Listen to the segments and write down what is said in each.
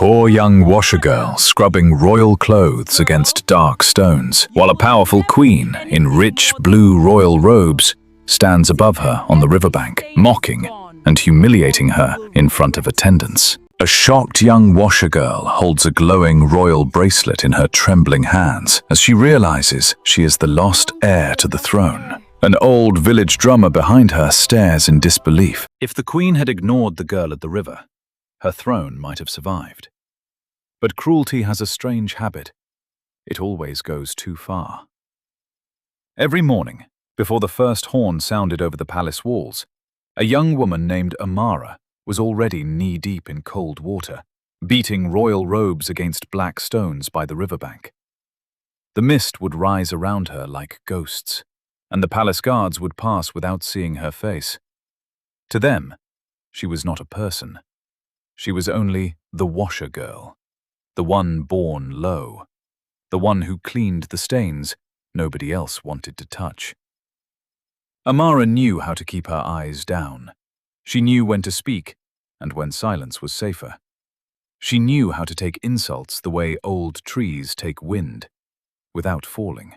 poor young washergirl scrubbing royal clothes against dark stones, while a powerful queen in rich blue royal robes stands above her on the riverbank, mocking and humiliating her in front of attendants. A shocked young washergirl holds a glowing royal bracelet in her trembling hands as she realizes she is the lost heir to the throne. An old village drummer behind her stares in disbelief. If the queen had ignored the girl at the river, her throne might have survived. But cruelty has a strange habit. It always goes too far. Every morning, before the first horn sounded over the palace walls, a young woman named Amara was already knee-deep in cold water, beating royal robes against black stones by the riverbank. The mist would rise around her like ghosts, and the palace guards would pass without seeing her face. To them, she was not a person. She was only the washer girl, the one born low, the one who cleaned the stains nobody else wanted to touch. Amara knew how to keep her eyes down. She knew when to speak and when silence was safer. She knew how to take insults the way old trees take wind, without falling.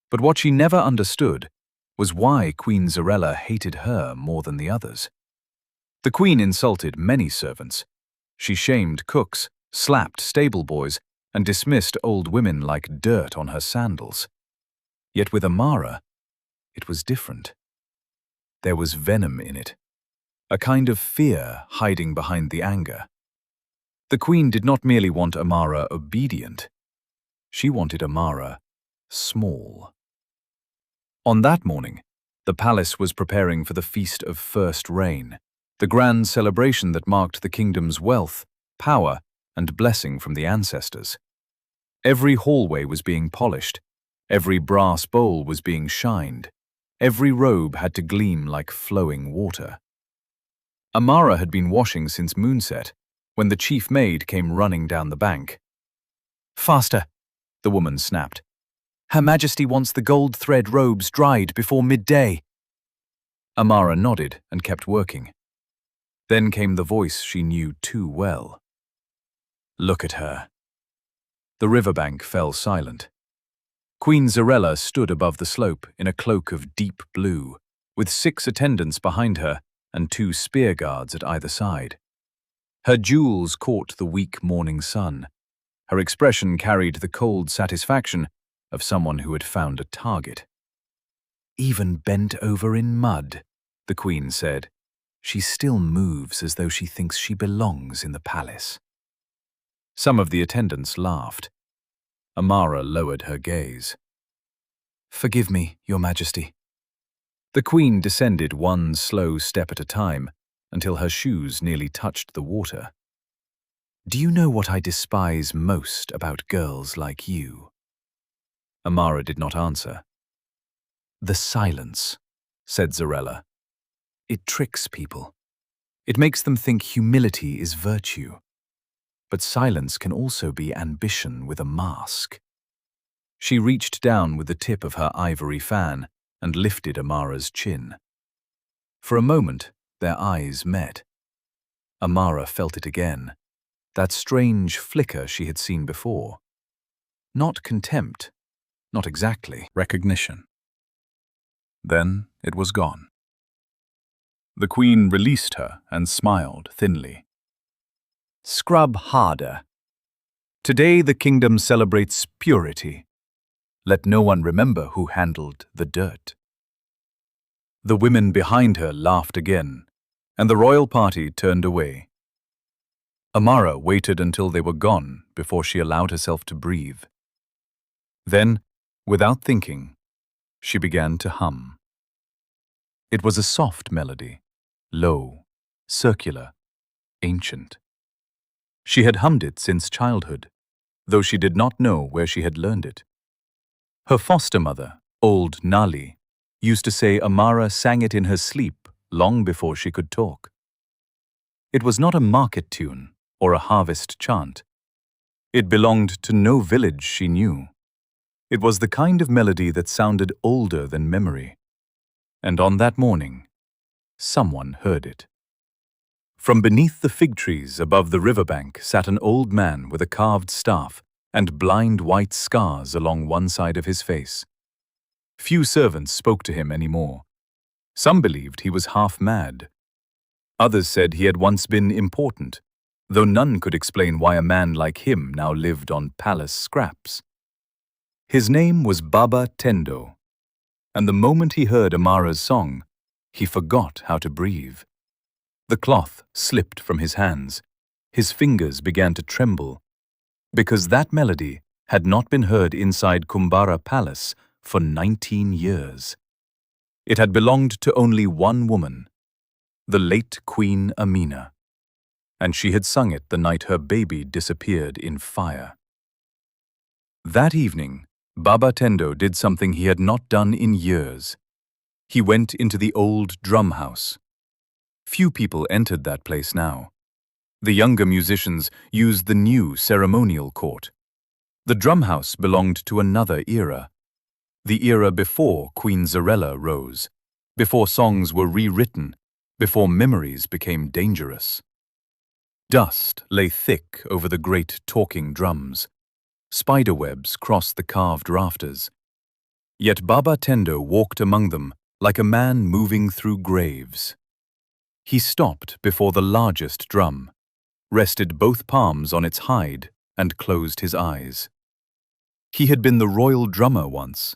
But what she never understood was why Queen Zarella hated her more than the others. The queen insulted many servants. She shamed cooks, slapped stable boys, and dismissed old women like dirt on her sandals. Yet with Amara, it was different. There was venom in it, a kind of fear hiding behind the anger. The queen did not merely want Amara obedient. She wanted Amara small. On that morning, the palace was preparing for the Feast of First Rain, the grand celebration that marked the kingdom's wealth, power, and blessing from the ancestors. Every hallway was being polished, every brass bowl was being shined, every robe had to gleam like flowing water. Amara had been washing since moonset, when the chief maid came running down the bank. "Faster," the woman snapped. "Her Majesty wants the gold thread robes dried before midday." Amara nodded and kept working. Then came the voice she knew too well. "Look at her." The riverbank fell silent. Queen Zarella stood above the slope in a cloak of deep blue, with 6 attendants behind her and 2 spear guards at either side. Her jewels caught the weak morning sun. Her expression carried the cold satisfaction of someone who had found a target. "Even bent over in mud," the queen said, "she still moves as though she thinks she belongs in the palace." Some of the attendants laughed. Amara lowered her gaze. "Forgive me, Your Majesty." The queen descended one slow step at a time until her shoes nearly touched the water. "Do you know what I despise most about girls like you?" Amara did not answer. "The silence," said Zarella. "It tricks people. It makes them think humility is virtue. But silence can also be ambition with a mask." She reached down with the tip of her ivory fan and lifted Amara's chin. For a moment, their eyes met. Amara felt it again, that strange flicker she had seen before. Not contempt, not exactly recognition. Then it was gone. The queen released her and smiled thinly. "Scrub harder. Today the kingdom celebrates purity. Let no one remember who handled the dirt." The women behind her laughed again, and the royal party turned away. Amara waited until they were gone before she allowed herself to breathe. Then, without thinking, she began to hum. It was a soft melody, low, circular, ancient. She had hummed it since childhood, though she did not know where she had learned it. Her foster mother, old Nali, used to say Amara sang it in her sleep long before she could talk. It was not a market tune or a harvest chant. It belonged to no village she knew. It was the kind of melody that sounded older than memory. And on that morning, someone heard it. From beneath the fig trees above the riverbank sat an old man with a carved staff and blind white scars along one side of his face. Few servants spoke to him anymore. Some believed he was half mad. Others said he had once been important, though none could explain why a man like him now lived on palace scraps. His name was Baba Tendo, and the moment he heard Amara's song, he forgot how to breathe. The cloth slipped from his hands. His fingers began to tremble, because that melody had not been heard inside Kumbara Palace for 19 years. It had belonged to only one woman, the late Queen Amina, and she had sung it the night her baby disappeared in fire. That evening, Baba Tendo did something he had not done in years. He went into the old drum house. Few people entered that place now. The younger musicians used the new ceremonial court. The drum house belonged to another era, the era before Queen Zarella rose, before songs were rewritten, before memories became dangerous. Dust lay thick over the great talking drums. Spiderwebs crossed the carved rafters. Yet Baba Tendo walked among them like a man moving through graves. He stopped before the largest drum, rested both palms on its hide, and closed his eyes. He had been the royal drummer once,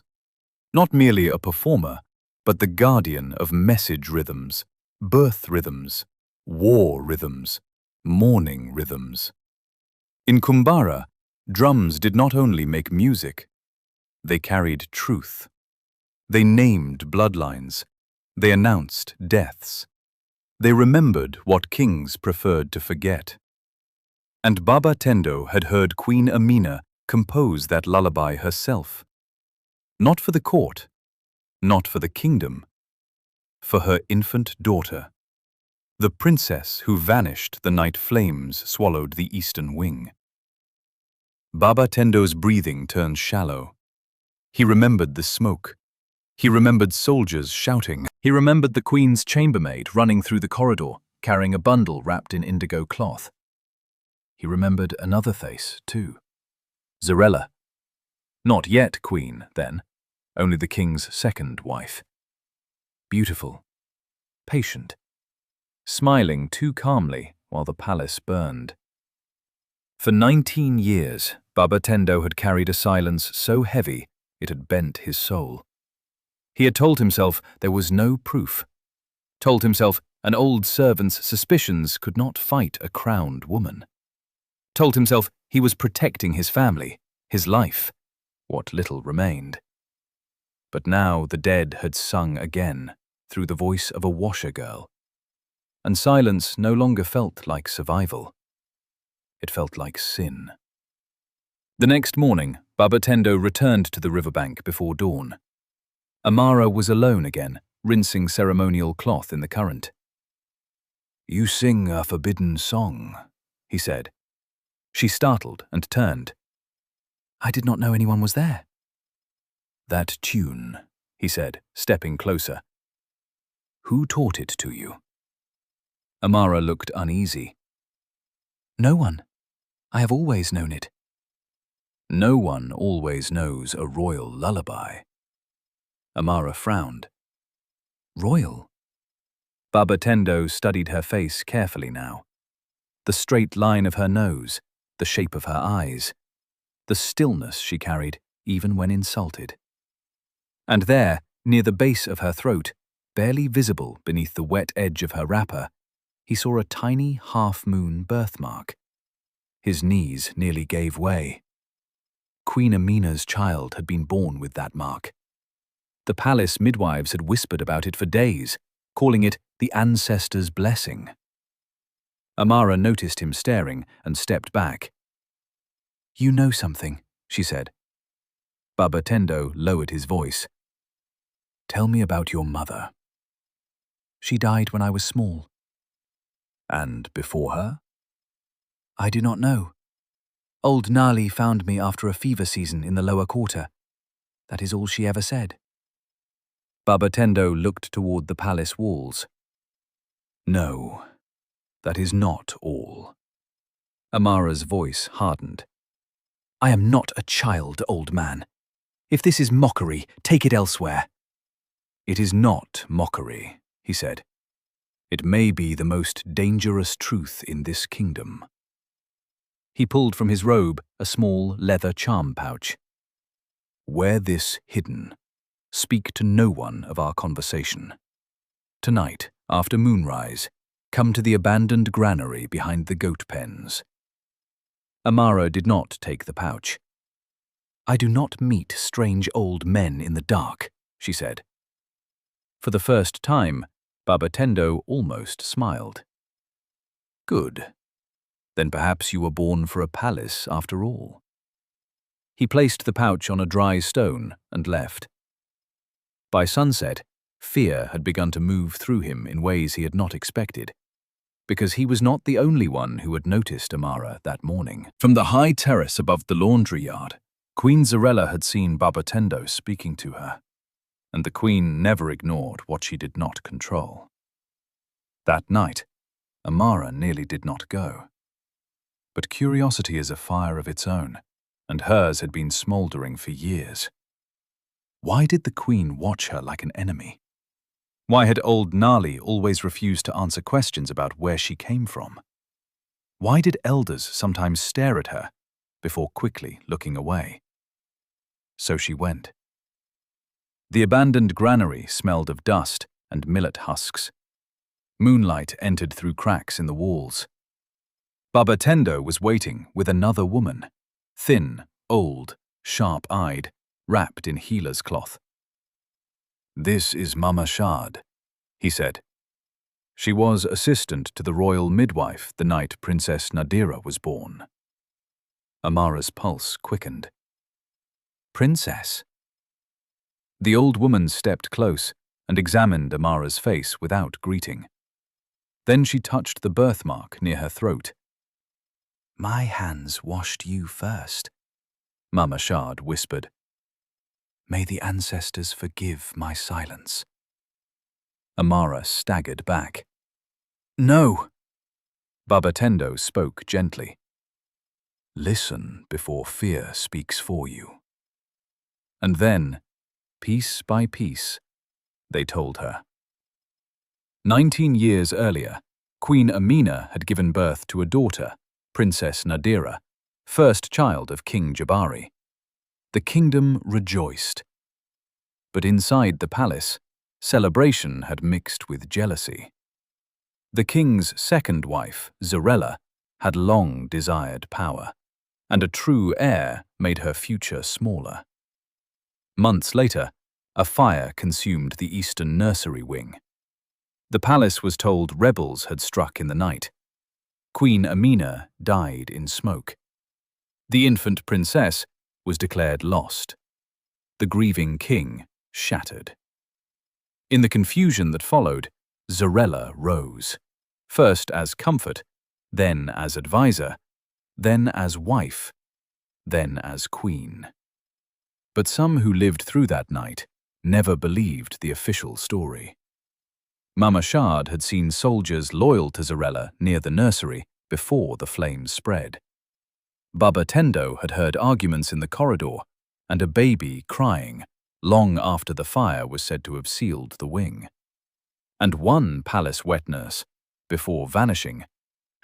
not merely a performer, but the guardian of message rhythms, birth rhythms, war rhythms, mourning rhythms. In Kumbara, drums did not only make music, they carried truth. They named bloodlines. They announced deaths. They remembered what kings preferred to forget. And Baba Tendo had heard Queen Amina compose that lullaby herself. Not for the court, not for the kingdom, for her infant daughter, the princess who vanished the night flames swallowed the eastern wing. Baba Tendo's breathing turned shallow. He remembered the smoke. He remembered soldiers shouting. He remembered the queen's chambermaid running through the corridor, carrying a bundle wrapped in indigo cloth. He remembered another face, too. Zarella. Not yet queen, then, only the king's second wife. Beautiful, patient, smiling too calmly while the palace burned. For 19 years, Baba Tendo had carried a silence so heavy it had bent his soul. He had told himself there was no proof, told himself an old servant's suspicions could not fight a crowned woman, told himself he was protecting his family, his life, what little remained. But now the dead had sung again through the voice of a washer girl, and silence no longer felt like survival. It felt like sin. The next morning, Baba Tendo returned to the riverbank before dawn. Amara was alone again, rinsing ceremonial cloth in the current. "You sing a forbidden song," he said. She startled and turned. "I did not know anyone was there." "That tune," he said, stepping closer. "Who taught it to you?" Amara looked uneasy. "No one. I have always known it." "No one always knows a royal lullaby." Amara frowned. "Royal?" Baba Tendo studied her face carefully now. The straight line of her nose, the shape of her eyes, the stillness she carried even when insulted. And there, near the base of her throat, barely visible beneath the wet edge of her wrapper, he saw a tiny half-moon birthmark. His knees nearly gave way. Queen Amina's child had been born with that mark. The palace midwives had whispered about it for days, calling it the ancestor's blessing. Amara noticed him staring and stepped back. "You know something," she said. Baba Tendo lowered his voice. "Tell me about your mother." "She died when I was small." "And before her?" "I do not know. Old Nali found me after a fever season in the lower quarter. That is all she ever said." Baba Tendo looked toward the palace walls. "No, That is not all. Amara's voice hardened. I am not a child, old man. If this is mockery, take it elsewhere. It is not mockery, he said. It may be the most dangerous truth in this kingdom. He pulled from his robe a small leather charm pouch. Wear this hidden. Speak to no one of our conversation. Tonight, after moonrise, come to the abandoned granary behind the goat pens. Amara did not take the pouch. I do not meet strange old men in the dark, she said. For the first time, Baba Tendo almost smiled. Good. Then perhaps you were born for a palace after all. He placed the pouch on a dry stone and left. By sunset, fear had begun to move through him in ways he had not expected, because he was not the only one who had noticed Amara that morning. From the high terrace above the laundry yard, Queen Zarella had seen Baba Tendo speaking to her, and the queen never ignored what she did not control. That night, Amara nearly did not go. But curiosity is a fire of its own, and hers had been smouldering for years. Why did the queen watch her like an enemy? Why had old Nali always refused to answer questions about where she came from? Why did elders sometimes stare at her before quickly looking away? So she went. The abandoned granary smelled of dust and millet husks. Moonlight entered through cracks in the walls. Baba Tendo was waiting with another woman, thin, old, sharp-eyed, wrapped in healer's cloth. This is Mama Shad, he said. She was assistant to the royal midwife the night Princess Nadira was born. Amara's pulse quickened. Princess? The old woman stepped close and examined Amara's face without greeting. Then she touched the birthmark near her throat. My hands washed you first, Mama Shad whispered. May the ancestors forgive my silence. Amara staggered back. No. Baba Tendo spoke gently. Listen before fear speaks for you. And then, piece by piece, they told her. 19 years earlier, Queen Amina had given birth to a daughter, Princess Nadira, first child of King Jabari. The kingdom rejoiced. But inside the palace, celebration had mixed with jealousy. The king's second wife, Zarella, had long desired power, and a true heir made her future smaller. Months later, a fire consumed the eastern nursery wing. The palace was told rebels had struck in the night. Queen Amina died in smoke. The infant princess was declared lost. The grieving king shattered. In the confusion that followed, Zarella rose, first as comfort, then as advisor, then as wife, then as queen. But some who lived through that night never believed the official story. Mama Shad had seen soldiers loyal to Zarella near the nursery before the flames spread. Baba Tendo had heard arguments in the corridor and a baby crying long after the fire was said to have sealed the wing. And one palace wet nurse, before vanishing,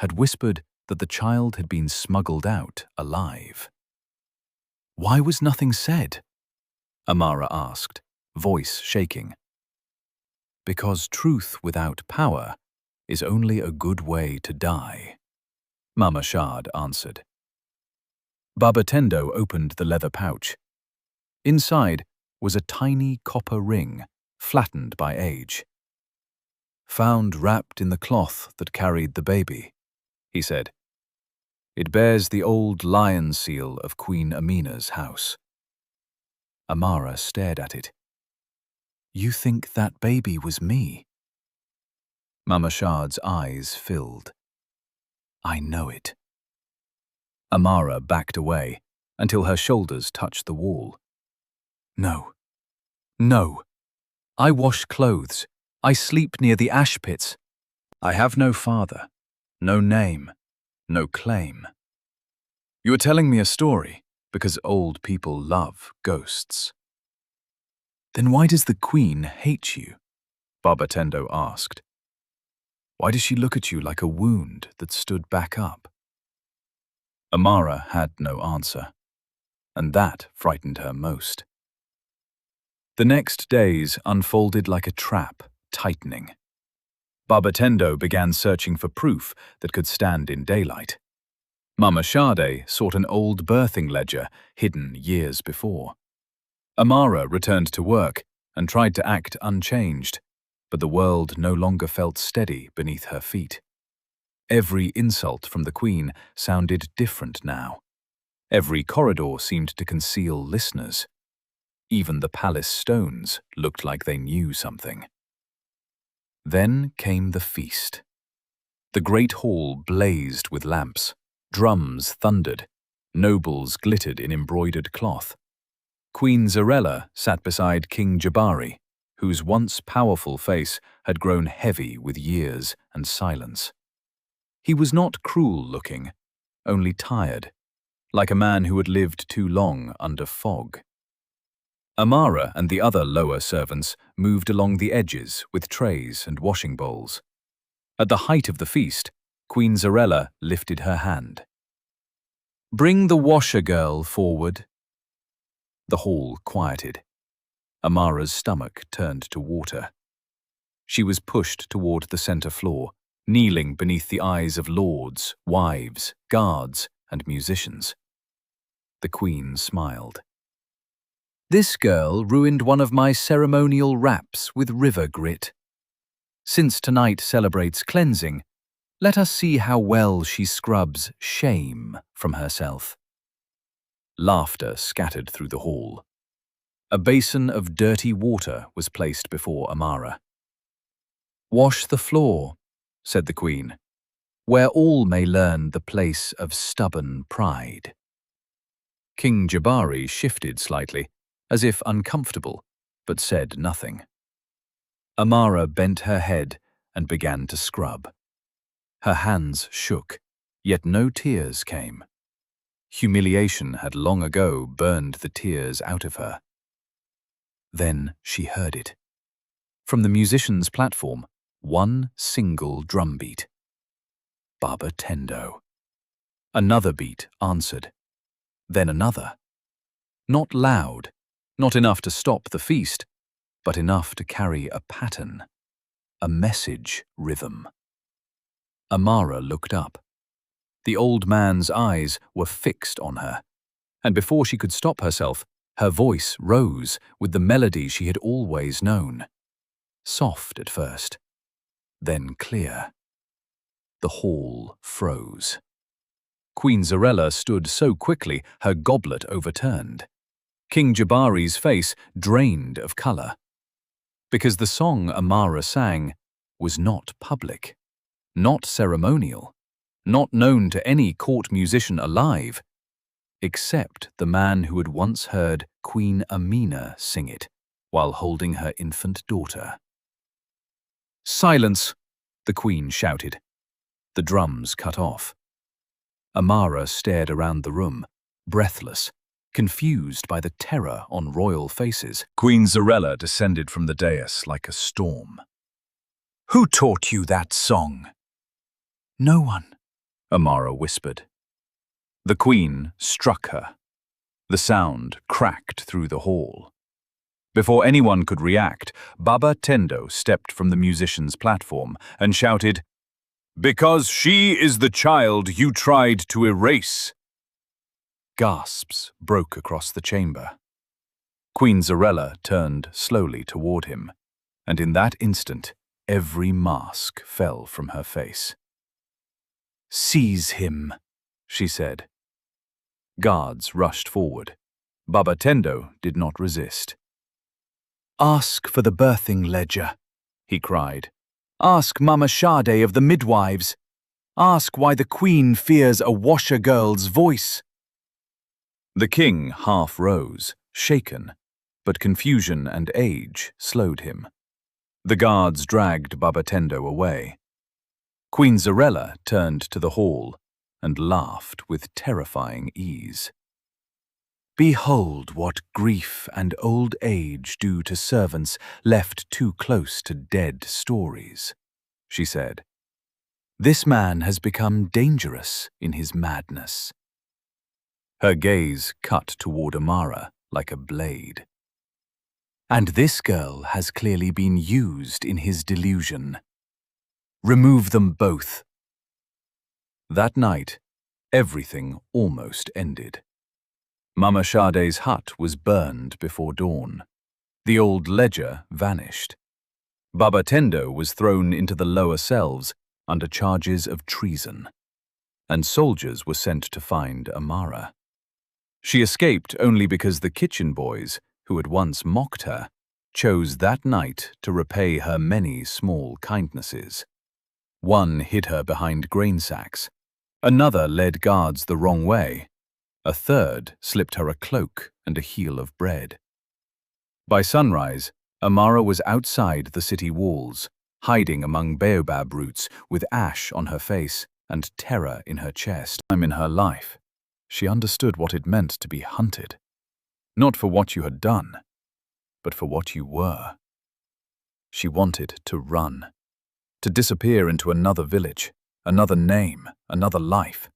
had whispered that the child had been smuggled out alive. Why was nothing said? Amara asked, voice shaking. Because truth without power is only a good way to die, Mama Shad answered. Baba Tendo opened the leather pouch. Inside was a tiny copper ring, flattened by age. Found wrapped in the cloth that carried the baby, he said. It bears the old lion seal of Queen Amina's house. Amara stared at it. You think that baby was me? Mama Shad's eyes filled. I know it. Amara backed away until her shoulders touched the wall. No. No. I wash clothes. I sleep near the ash pits. I have no father. No name, no claim. You are telling me a story because old people love ghosts. Then why does the queen hate you? Baba Tendo asked. Why does she look at you like a wound that stood back up? Amara had no answer, and that frightened her most. The next days unfolded like a trap, tightening. Baba Tendo began searching for proof that could stand in daylight. Mama Sade sought an old birthing ledger hidden years before. Amara returned to work and tried to act unchanged, but the world no longer felt steady beneath her feet. Every insult from the queen sounded different now. Every corridor seemed to conceal listeners. Even the palace stones looked like they knew something. Then came the feast. The great hall blazed with lamps. Drums thundered. Nobles glittered in embroidered cloth. Queen Zarella sat beside King Jabari, whose once powerful face had grown heavy with years and silence. He was not cruel-looking, only tired, like a man who had lived too long under fog. Amara and the other lower servants moved along the edges with trays and washing bowls. At the height of the feast, Queen Zarella lifted her hand. "Bring the washer girl forward." The hall quieted. Amara's stomach turned to water. She was pushed toward the center floor, kneeling beneath the eyes of lords, wives, guards, and musicians. The queen smiled. "This girl ruined one of my ceremonial wraps with river grit. Since tonight celebrates cleansing, let us see how well she scrubs shame from herself." Laughter scattered through the hall. A basin of dirty water was placed before Amara. "Wash the floor," said the queen, "where all may learn the place of stubborn pride." King Jabari shifted slightly, as if uncomfortable, but said nothing. Amara bent her head and began to scrub. Her hands shook, yet no tears came. Humiliation had long ago burned the tears out of her. Then she heard it. From the musician's platform, one single drumbeat. Baba Tendo. Another beat answered. Then another. Not loud, not enough to stop the feast, but enough to carry a pattern, a message rhythm. Amara looked up. The old man's eyes were fixed on her, and before she could stop herself, her voice rose with the melody she had always known. Soft at first, then clear. The hall froze. Queen Zarella stood so quickly her goblet overturned. King Jabari's face drained of color. Because the song Amara sang was not public, not ceremonial, not known to any court musician alive, except the man who had once heard Queen Amina sing it while holding her infant daughter. "Silence!" the queen shouted. The drums cut off. Amara stared around the room, breathless, confused by the terror on royal faces. Queen Zarella descended from the dais like a storm. "Who taught you that song?" "No one," Amara whispered. The queen struck her. The sound cracked through the hall. Before anyone could react, Baba Tendo stepped from the musician's platform and shouted, "Because she is the child you tried to erase." Gasps broke across the chamber. Queen Zarella turned slowly toward him, and in that instant, every mask fell from her face. "Seize him," she said. Guards rushed forward. Baba Tendo did not resist. "Ask for the birthing ledger," he cried. "Ask Mama Sade of the midwives. Ask why the queen fears a washer girl's voice." The king half rose, shaken, but confusion and age slowed him. The guards dragged Baba Tendo away. Queen Zarella turned to the hall and laughed with terrifying ease. "Behold what grief and old age do to servants left too close to dead stories," she said. "This man has become dangerous in his madness." Her gaze cut toward Amara like a blade. "And this girl has clearly been used in his delusion. Remove them both." That night, everything almost ended. Mama Sade's hut was burned before dawn. The old ledger vanished. Baba Tendo was thrown into the lower cells under charges of treason, and soldiers were sent to find Amara. She escaped only because the kitchen boys, who had once mocked her, chose that night to repay her many small kindnesses. One hid her behind grain sacks, another led guards the wrong way, a third slipped her a cloak and a heel of bread. By sunrise, Amara was outside the city walls, hiding among baobab roots with ash on her face and terror in her chest. In her life, she understood what it meant to be hunted, not for what you had done, but for what you were. She wanted to run, to disappear into another village, another name, another life.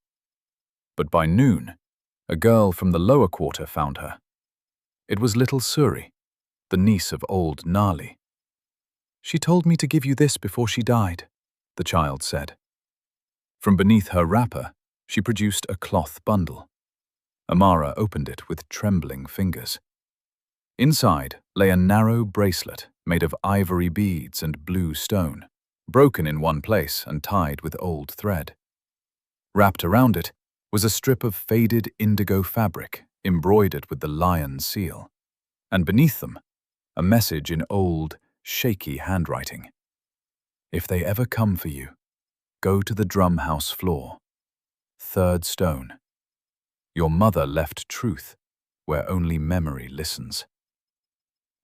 But by noon, a girl from the lower quarter found her. It was little Suri, the niece of old Nali. "She told me to give you this before she died," the child said. From beneath her wrapper, she produced a cloth bundle. Amara opened it with trembling fingers. Inside lay a narrow bracelet made of ivory beads and blue stone, broken in one place and tied with old thread. Wrapped around it was a strip of faded indigo fabric embroidered with the lion's seal, and beneath them, a message in old, shaky handwriting. "If they ever come for you, go to the drum house floor. 3rd stone. Your mother left truth where only memory listens."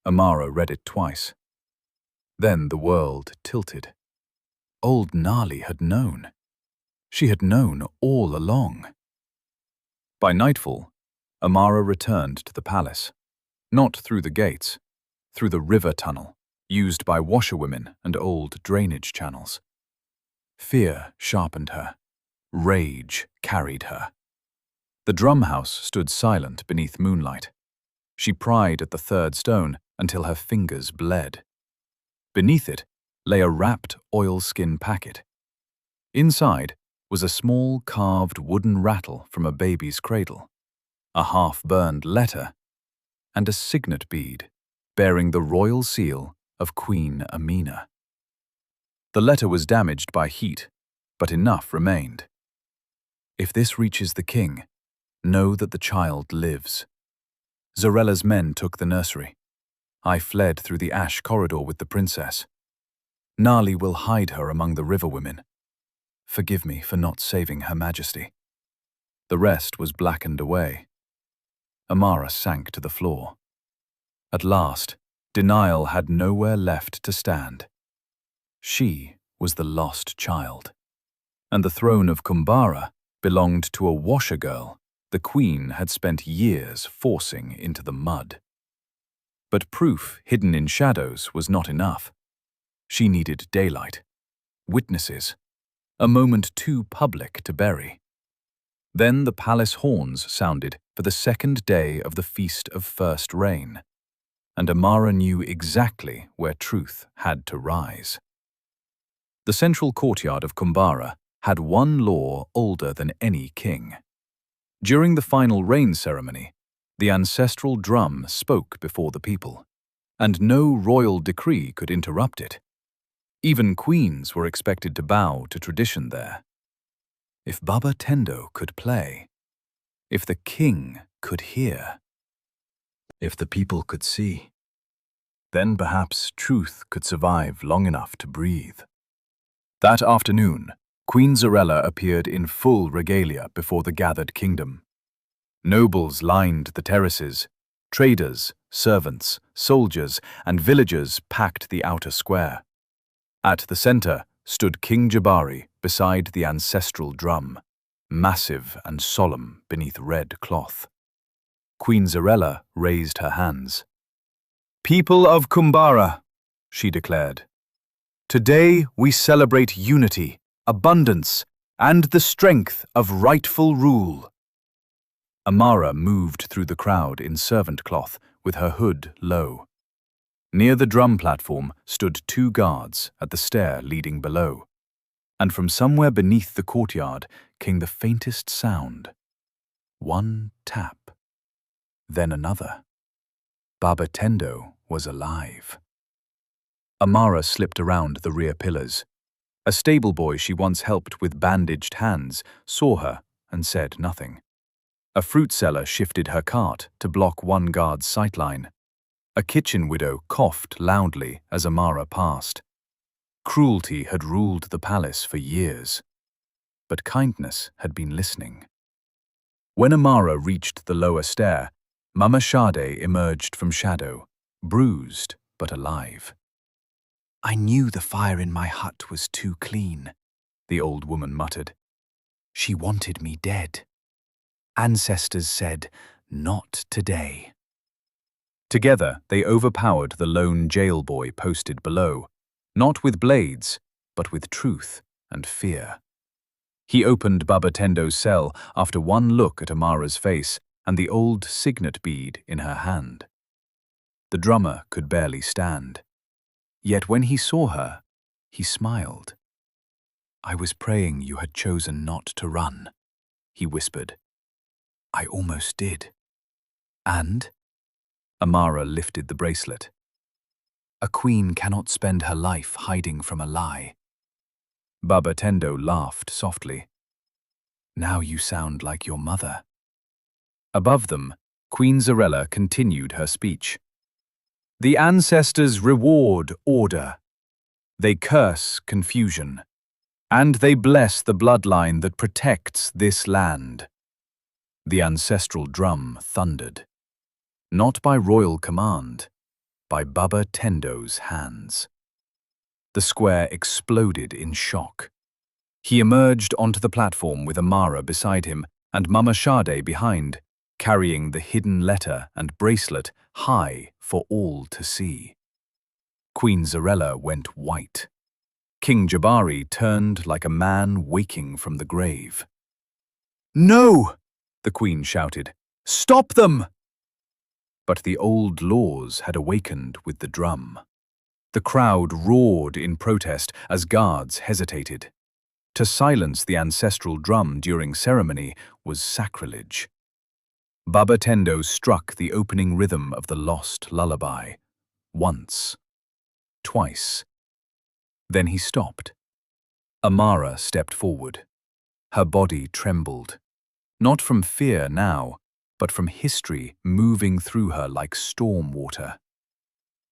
Amara read it twice. Then the world tilted. Old Nali had known. She had known all along. By nightfall, Amara returned to the palace, not through the gates, through the river tunnel, used by washerwomen and old drainage channels. Fear sharpened her. Rage carried her. The drum house stood silent beneath moonlight. She pried at the 3rd stone until her fingers bled. Beneath it lay a wrapped oilskin packet. Inside was a small carved wooden rattle from a baby's cradle, a half-burned letter, and a signet bead bearing the royal seal of Queen Amina. The letter was damaged by heat, but enough remained. "If this reaches the king, know that the child lives. Zarella's men took the nursery. I fled through the ash corridor with the princess. Nali will hide her among the river women. Forgive me for not saving Her Majesty." The rest was blackened away. Amara sank to the floor. At last, denial had nowhere left to stand. She was the lost child, and the throne of Kumbara belonged to a washer girl the queen had spent years forcing into the mud. But proof hidden in shadows was not enough. She needed daylight, witnesses, a moment too public to bury. Then the palace horns sounded for the 2nd day of the Feast of First Rain, and Amara knew exactly where truth had to rise. The central courtyard of Kumbara had one law older than any king. During the final rain ceremony, the ancestral drum spoke before the people, and no royal decree could interrupt it. Even queens were expected to bow to tradition there. If Baba Tendo could play, if the king could hear, if the people could see, then perhaps truth could survive long enough to breathe. That afternoon, Queen Zarella appeared in full regalia before the gathered kingdom. Nobles lined the terraces, traders, servants, soldiers, and villagers packed the outer square. At the center stood King Jabari beside the ancestral drum, massive and solemn beneath red cloth. Queen Zarella raised her hands. "People of Kumbara," she declared, "today we celebrate unity, abundance, and the strength of rightful rule." Amara moved through the crowd in servant cloth with her hood low. Near the drum platform stood 2 guards at the stair leading below, and from somewhere beneath the courtyard came the faintest sound. One tap, then another. Baba Tendo was alive. Amara slipped around the rear pillars. A stable boy she once helped with bandaged hands saw her and said nothing. A fruit seller shifted her cart to block one guard's sightline. A kitchen widow coughed loudly as Amara passed. Cruelty had ruled the palace for years, but kindness had been listening. When Amara reached the lower stair, Mama Sade emerged from shadow, bruised but alive. "I knew the fire in my hut was too clean," the old woman muttered. "She wanted me dead. Ancestors said, 'Not today.'" Together, they overpowered the lone jailboy posted below, not with blades, but with truth and fear. He opened Baba Tendo's cell after one look at Amara's face and the old signet bead in her hand. The drummer could barely stand. Yet when he saw her, he smiled. "I was praying you had chosen not to run," he whispered. "I almost did." "And?" Amara lifted the bracelet. "A queen cannot spend her life hiding from a lie." Baba Tendo laughed softly. "Now you sound like your mother." Above them, Queen Zarella continued her speech. "The ancestors reward order. They curse confusion. And they bless the bloodline that protects this land." The ancestral drum thundered. Not by royal command, by Baba Tendo's hands. The square exploded in shock. He emerged onto the platform with Amara beside him and Mama Sade behind, carrying the hidden letter and bracelet high for all to see. Queen Zarella went white. King Jabari turned like a man waking from the grave. "No!" the queen shouted. "Stop them!" But the old laws had awakened with the drum. The crowd roared in protest as guards hesitated. To silence the ancestral drum during ceremony was sacrilege. Baba Tendo struck the opening rhythm of the lost lullaby. Once. Twice. Then he stopped. Amara stepped forward. Her body trembled. Not from fear now, but from history moving through her like storm water.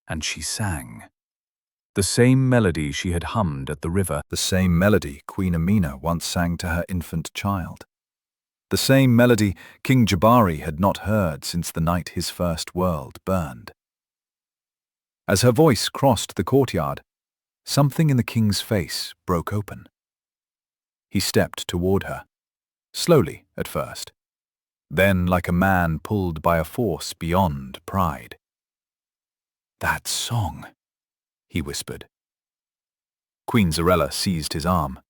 And she sang. The same melody she had hummed at the river, the same melody Queen Amina once sang to her infant child. The same melody King Jabari had not heard since the night his first world burned. As her voice crossed the courtyard, something in the king's face broke open. He stepped toward her, slowly at first, then like a man pulled by a force beyond pride. "That song," he whispered. Queen Zarella seized his arm.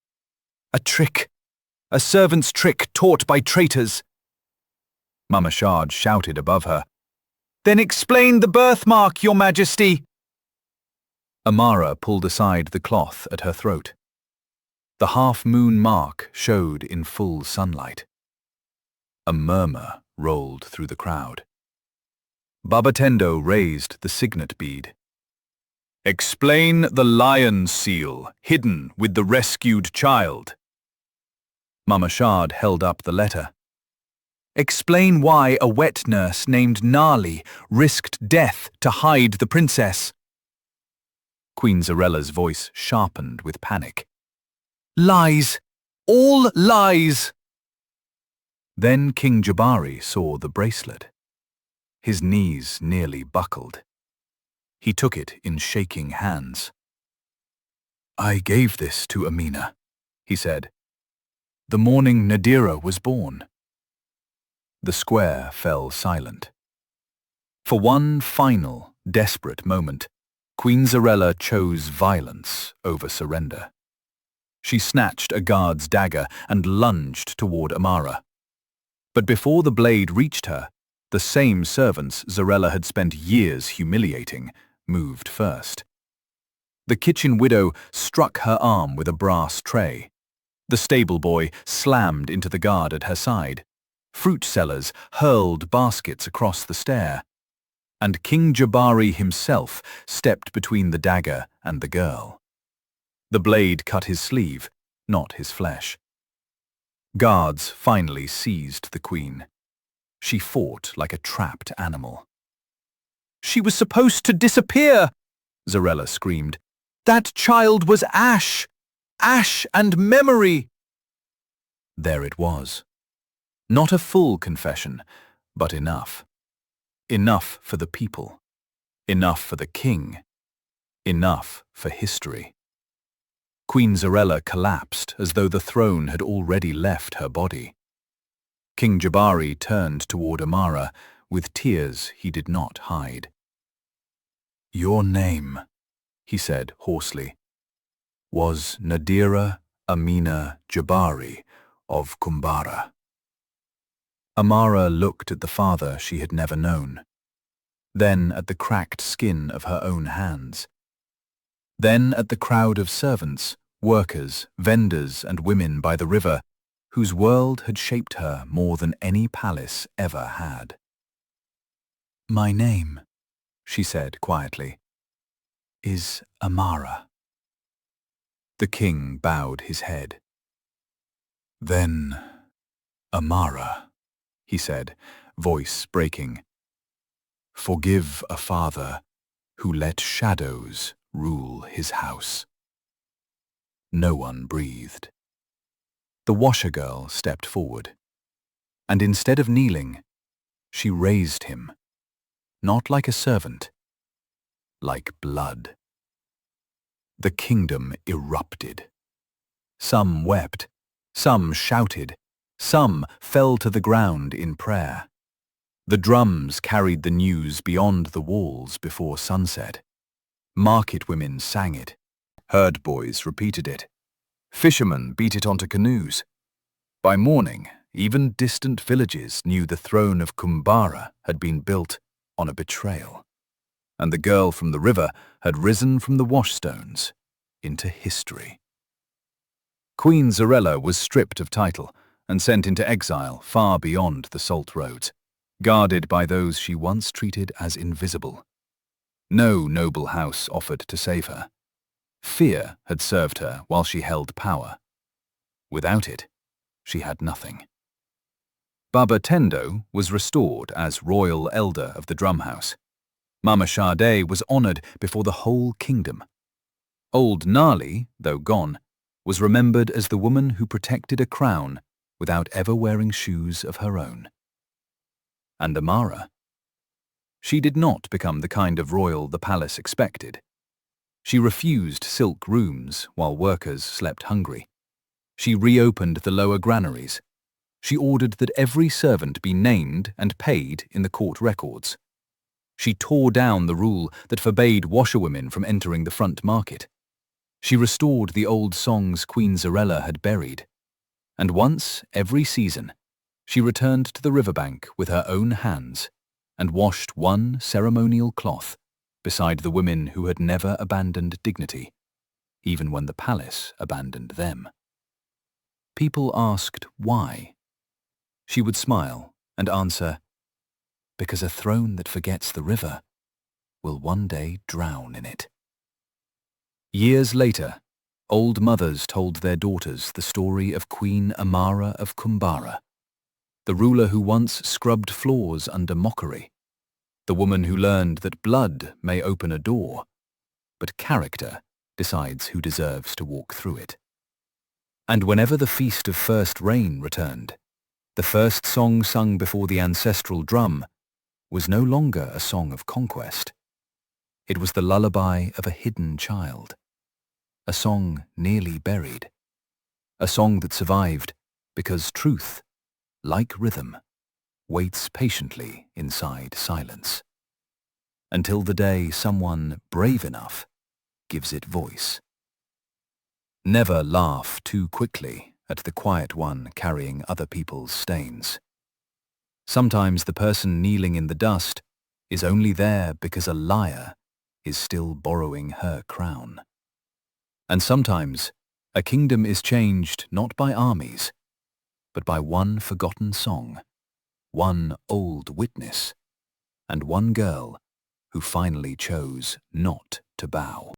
"A trick! A servant's trick taught by traitors!" Mama Shard shouted above her. "Then explain the birthmark, Your Majesty!" Amara pulled aside the cloth at her throat. The half-moon mark showed in full sunlight. A murmur rolled through the crowd. Baba Tendo raised the signet bead. "Explain the lion seal hidden with the rescued child." Mama Shard held up the letter. "Explain why a wet nurse named Nali risked death to hide the princess." Queen Zarella's voice sharpened with panic. "Lies! All lies!" Then King Jabari saw the bracelet. His knees nearly buckled. He took it in shaking hands. "I gave this to Amina," he said. "The morning Nadira was born." The square fell silent. For one final, desperate moment, Queen Zarella chose violence over surrender. She snatched a guard's dagger and lunged toward Amara. But before the blade reached her, the same servants Zarella had spent years humiliating moved first. The kitchen widow struck her arm with a brass tray. The stable boy slammed into the guard at her side. Fruit sellers hurled baskets across the stair. And King Jabari himself stepped between the dagger and the girl. The blade cut his sleeve, not his flesh. Guards finally seized the queen. She fought like a trapped animal. "She was supposed to disappear!" Zarella screamed. "That child was ash! Ash and memory!" There it was. Not a full confession, but enough. Enough for the people. Enough for the king. Enough for history. Queen Zarella collapsed as though the throne had already left her body. King Jabari turned toward Amara with tears he did not hide. "Your name," he said hoarsely, "was Nadira Amina Jabari of Kumbara." Amara looked at the father she had never known, then at the cracked skin of her own hands, then at the crowd of servants, workers, vendors, and women by the river whose world had shaped her more than any palace ever had. "My name," she said quietly, "is Amara." The king bowed his head. "Then, Amara," he said, voice breaking, "forgive a father who let shadows rule his house." No one breathed. The washergirl stepped forward, and instead of kneeling, she raised him, not like a servant, like blood. The kingdom erupted. Some wept, some shouted, some fell to the ground in prayer. The drums carried the news beyond the walls before sunset. Market women sang it. Herd boys repeated it. Fishermen beat it onto canoes. By morning, even distant villages knew the throne of Kumbara had been built on a betrayal, and the girl from the river had risen from the washstones into history. Queen Zarella was stripped of title and sent into exile far beyond the salt roads, guarded by those she once treated as invisible. No noble house offered to save her. Fear had served her while she held power. Without it, she had nothing. Baba Tendo was restored as royal elder of the drumhouse. Mama Sade was honored before the whole kingdom. Old Nali, though gone, was remembered as the woman who protected a crown without ever wearing shoes of her own. And Amara? She did not become the kind of royal the palace expected. She refused silk rooms while workers slept hungry. She reopened the lower granaries. She ordered that every servant be named and paid in the court records. She tore down the rule that forbade washerwomen from entering the front market. She restored the old songs Queen Zarella had buried. And once every season, she returned to the riverbank with her own hands and washed one ceremonial cloth beside the women who had never abandoned dignity, even when the palace abandoned them. People asked why. She would smile and answer, "Because a throne that forgets the river will one day drown in it." Years later, old mothers told their daughters the story of Queen Amara of Kumbara, the ruler who once scrubbed floors under mockery, the woman who learned that blood may open a door, but character decides who deserves to walk through it. And whenever the feast of first rain returned, the first song sung before the ancestral drum was no longer a song of conquest. It was the lullaby of a hidden child, a song nearly buried, A song that survived because truth, like rhythm, waits patiently inside silence, until the day someone brave enough gives it voice. Never laugh too quickly at the quiet one carrying other people's stains. Sometimes the person kneeling in the dust is only there because a liar is still borrowing her crown. And sometimes a kingdom is changed not by armies, but by one forgotten song, one old witness, and one girl who finally chose not to bow.